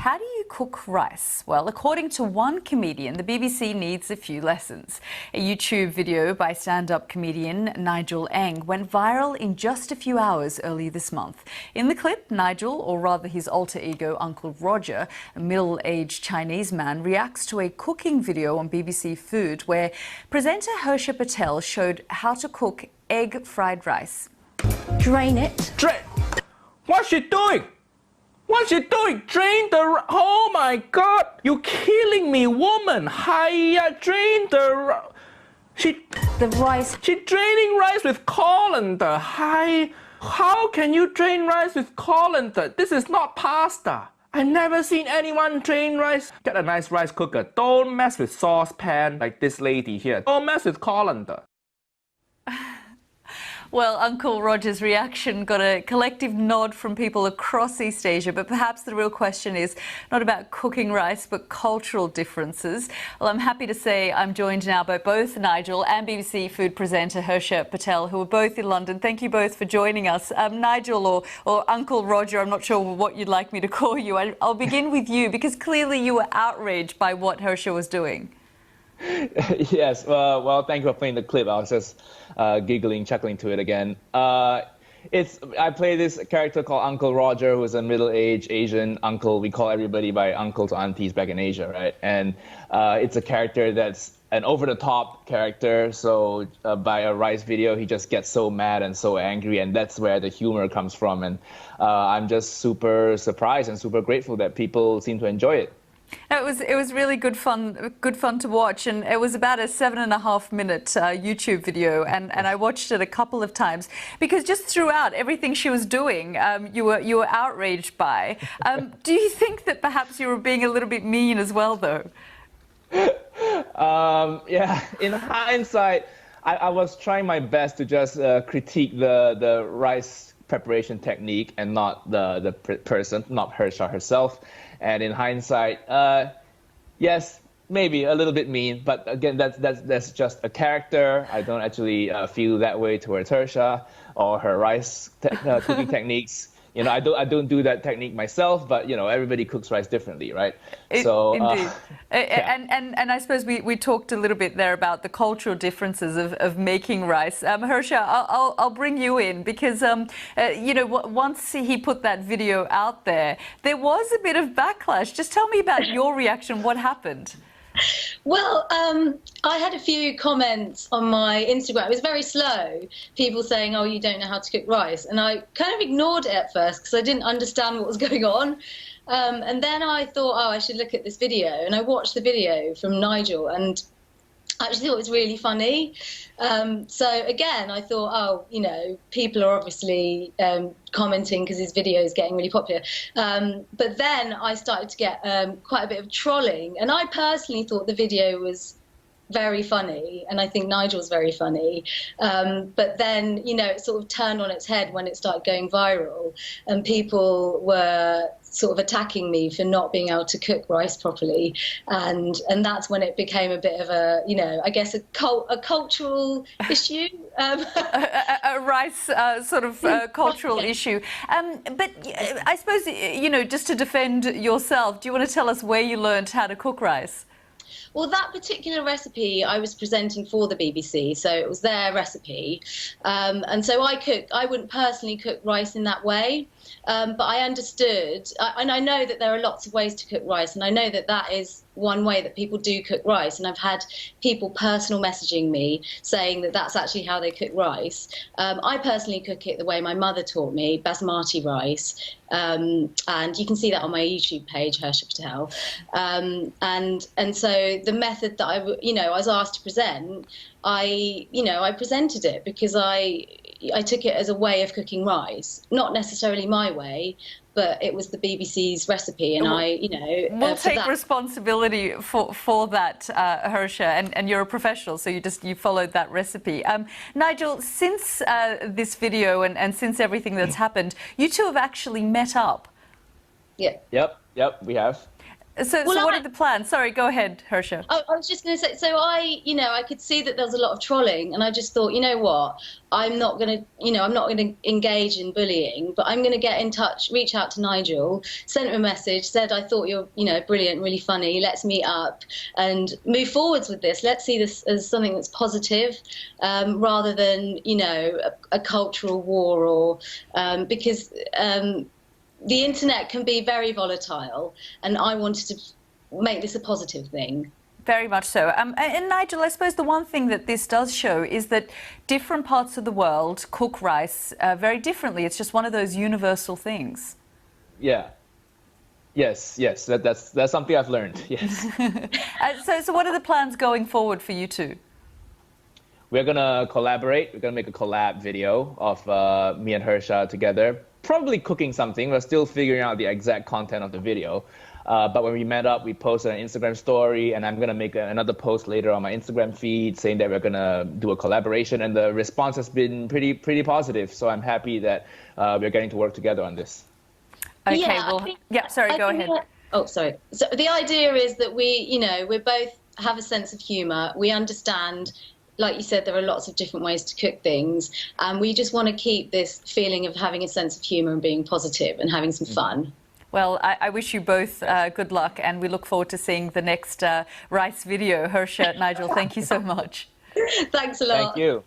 how do you cook rice? Well, according to one comedian, the BBC needs a few lessons. A YouTube video by stand-up comedian NigelNg went viral in just a few hours earlier this month. In the clip, Nigel, or rather his alter ego Uncle Roger, a middle-aged Chinese man, reacts to a cooking video on BBC Food where presenter Hersha Patel showed how to cook egg fried rice. Drain it. What's she doing? What's she doing? Drain the... Oh my God! You're killing me, woman! Hiya, drain the... The rice. She's draining rice with colander. Hi. How can you drain rice with colander? This is not pasta. I've never seen anyone drain rice. Get a nice rice cooker. Don't mess with saucepan like this lady here. Don't mess with colander. Well, Uncle Roger's reaction got a collective nod from people across East Asia, but perhaps the real question is not about cooking rice, but cultural differences. Well, I'm happy to say I'm joined now by both Nigel and BBC Food presenter Hersha Patel, who are both in London. Thank you both for joining us. Nigel, or Uncle Roger, I'm not sure what you'd like me to call you. I'll begin with you, because clearly you were outraged by what Hersha was doing. Yes, well, thank you for playing the clip. I was just giggling, chuckling to it again. I play this character called Uncle Roger, who's a middle-aged Asian uncle. We call everybody by uncle to aunties back in Asia, right? And it's a character that's an over-the-top character. So by a rice video, he just gets so mad and so angry, and that's where the humor comes from. And I'm just super surprised and super grateful that people seem to enjoy it. It was really good fun to watch, and it was about a 7.5-minute YouTube video, and I watched it a couple of times because just throughout everything she was doing, you were outraged by. Do you think that perhaps you were being a little bit mean as well, though? Yeah, in hindsight, I was trying my best to just critique the rice preparation technique and not the person, not Hersha herself. And in hindsight, yes, maybe a little bit mean, but again, that's just a character. I don't actually feel that way towards Hersha or her rice cooking techniques. You know, I don't do that technique myself, but you know, everybody cooks rice differently, right? Indeed. Yeah. And I suppose we talked a little bit there about the cultural differences of making rice. Hersha, I'll bring you in because you know, once he put that video out there was a bit of backlash. Just tell me about your reaction. What happened? Well, I had a few comments on my Instagram. It was very slow. People saying, oh, you don't know how to cook rice. And I kind of ignored it at first because I didn't understand what was going on. And then I thought, oh, I should look at this video. And I watched the video from Nigel and I actually thought it was really funny. So again, I thought, oh, you know, people are obviously commenting because his video is getting really popular. But then I started to get quite a bit of trolling. And I personally thought the video was very funny, and I think Nigel's very funny. But then, you know, it sort of turned on its head when it started going viral, and people were sort of attacking me for not being able to cook rice properly, and that's when it became a bit of a, you know, I guess a cultural issue. A rice sort of cultural issue. But I suppose, you know, just to defend yourself, do you want to tell us where you learned how to cook rice? Well, that particular recipe I was presenting for the BBC, so it was their recipe. And so I wouldn't personally cook rice in that way, but I understood, and I know that there are lots of ways to cook rice, and I know that that is one way that people do cook rice, and I've had people personal messaging me saying that that's actually how they cook rice. I personally cook it the way my mother taught me, basmati rice, and you can see that on my YouTube page, Hersha Patel. And so the method that I was asked to present, I presented it because I took it as a way of cooking rice, not necessarily my way, but it was the BBC's recipe, and we'll take responsibility for that, Hersha, and you're a professional, so you followed that recipe. Nigel, since this video and since everything that's happened, you two have actually met up. Yeah. Yep, we have. So what are the plans? Sorry, go ahead, Hersha. I was just going to say, so I could see that there was a lot of trolling, and I just thought, you know what, I'm not going to engage in bullying, but I'm going to get in touch, reach out to Nigel, sent him a message, said, I thought you're, brilliant, really funny, let's meet up and move forwards with this. Let's see this as something that's positive, rather than, a cultural war or, because, the internet can be very volatile, and I wanted to make this a positive thing. Very much so. And Nigel, I suppose the one thing that this does show is that different parts of the world cook rice very differently. It's just one of those universal things. Yeah. Yes. That's something I've learned. Yes. So what are the plans going forward for you two? We're gonna collaborate. We're gonna make a collab video of me and Hersha together. Probably cooking something. We're still figuring out the exact content of the video. But when we met up, we posted an Instagram story, and I'm going to make another post later on my Instagram feed saying that we're going to do a collaboration, and the response has been pretty positive. So I'm happy that we're getting to work together on this. Okay, go ahead. Sorry. So the idea is that we both have a sense of humour. We understand, like you said, there are lots of different ways to cook things, and we just want to keep this feeling of having a sense of humour and being positive and having some fun. Well, I wish you both good luck, and we look forward to seeing the next rice video. Hersha, Nigel, thank you so much. Thanks a lot. Thank you.